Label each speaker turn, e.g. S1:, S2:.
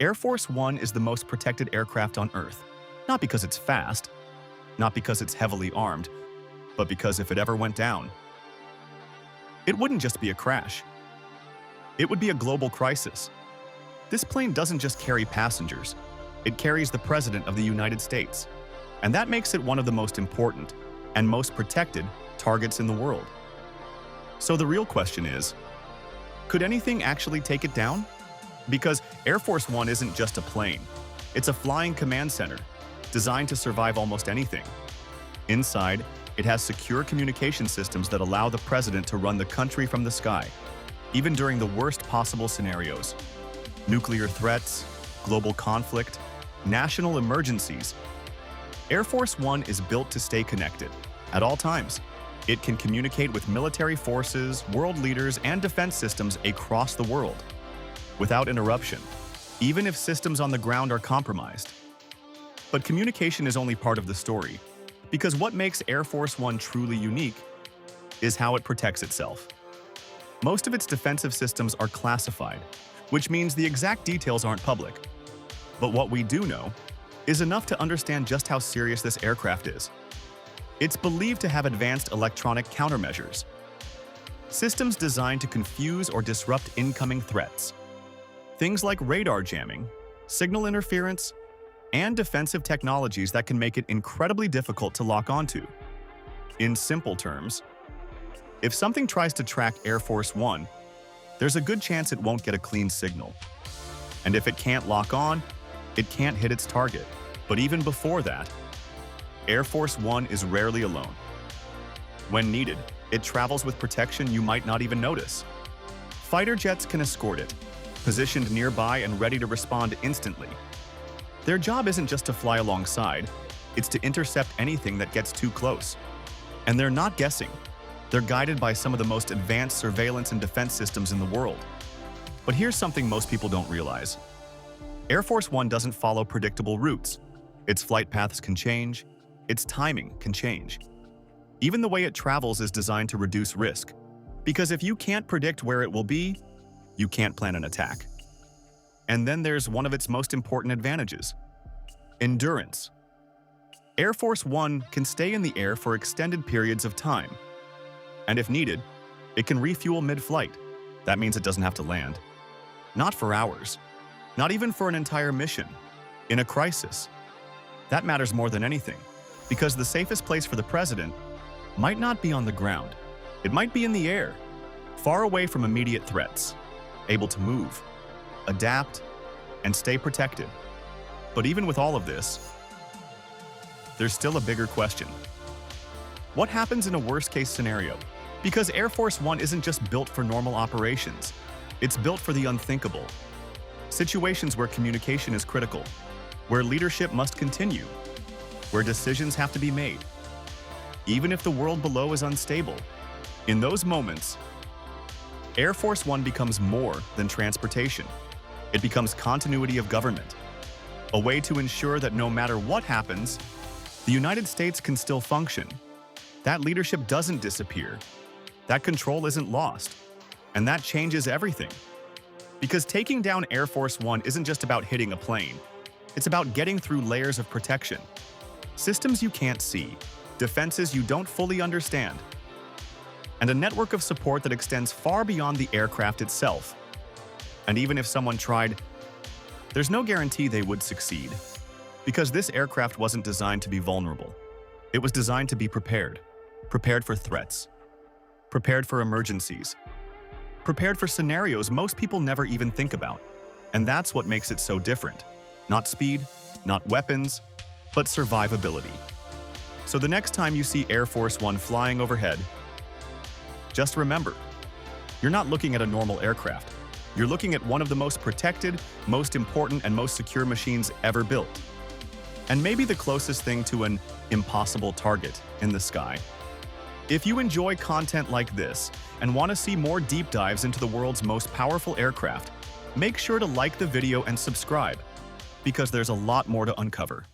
S1: Air Force One is the most protected aircraft on Earth, not because it's fast, not because it's heavily armed, but because if it ever went down, it wouldn't just be a crash. It would be a global crisis. This plane doesn't just carry passengers, it carries the President of the United States, and that makes it one of the most important and most protected targets in the world. So the real question is, could anything actually take it down? Because Air Force One isn't just a plane. It's a flying command center, designed to survive almost anything. Inside, it has secure communication systems that allow the president to run the country from the sky, even during the worst possible scenarios. Nuclear threats, global conflict, national emergencies. Air Force One is built to stay connected at all times. It can communicate with military forces, world leaders, and defense systems across the world without interruption, even if systems on the ground are compromised. But communication is only part of the story, because what makes Air Force One truly unique is how it protects itself. Most of its defensive systems are classified, which means the exact details aren't public. But what we do know is enough to understand just how serious this aircraft is. It's believed to have advanced electronic countermeasures, systems designed to confuse or disrupt incoming threats. Things like radar jamming, signal interference, and defensive technologies that can make it incredibly difficult to lock onto. In simple terms, if something tries to track Air Force One, there's a good chance it won't get a clean signal. And if it can't lock on, it can't hit its target. But even before that, Air Force One is rarely alone. When needed, it travels with protection you might not even notice. Fighter jets can escort it, positioned nearby and ready to respond instantly. Their job isn't just to fly alongside, it's to intercept anything that gets too close. And they're not guessing. They're guided by some of the most advanced surveillance and defense systems in the world. But here's something most people don't realize. Air Force One doesn't follow predictable routes. Its flight paths can change, its timing can change. Even the way it travels is designed to reduce risk. Because if you can't predict where it will be, you can't plan an attack. And then there's one of its most important advantages: endurance. Air Force One can stay in the air for extended periods of time. And if needed, it can refuel mid-flight. That means it doesn't have to land. Not for hours. Not even for an entire mission. In a crisis. That matters more than anything, because the safest place for the president might not be on the ground. It might be in the air, far away from immediate threats, able to move, adapt, and stay protected. But even with all of this, there's still a bigger question. What happens in a worst-case scenario? Because Air Force One isn't just built for normal operations, it's built for the unthinkable. Situations where communication is critical, where leadership must continue, where decisions have to be made, even if the world below is unstable. In those moments, Air Force One becomes more than transportation. It becomes continuity of government, a way to ensure that no matter what happens, the United States can still function. That leadership doesn't disappear. That control isn't lost. And that changes everything. Because taking down Air Force One isn't just about hitting a plane. It's about getting through layers of protection. Systems you can't see, defenses you don't fully understand, and a network of support that extends far beyond the aircraft itself. And even if someone tried, there's no guarantee they would succeed. Because this aircraft wasn't designed to be vulnerable. It was designed to be prepared. Prepared for threats. Prepared for emergencies. Prepared for scenarios most people never even think about. And that's what makes it so different. Not speed, not weapons, but survivability. So the next time you see Air Force One flying overhead, just remember, you're not looking at a normal aircraft. You're looking at one of the most protected, most important, and most secure machines ever built. And maybe the closest thing to an impossible target in the sky. If you enjoy content like this and want to see more deep dives into the world's most powerful aircraft, make sure to like the video and subscribe, because there's a lot more to uncover.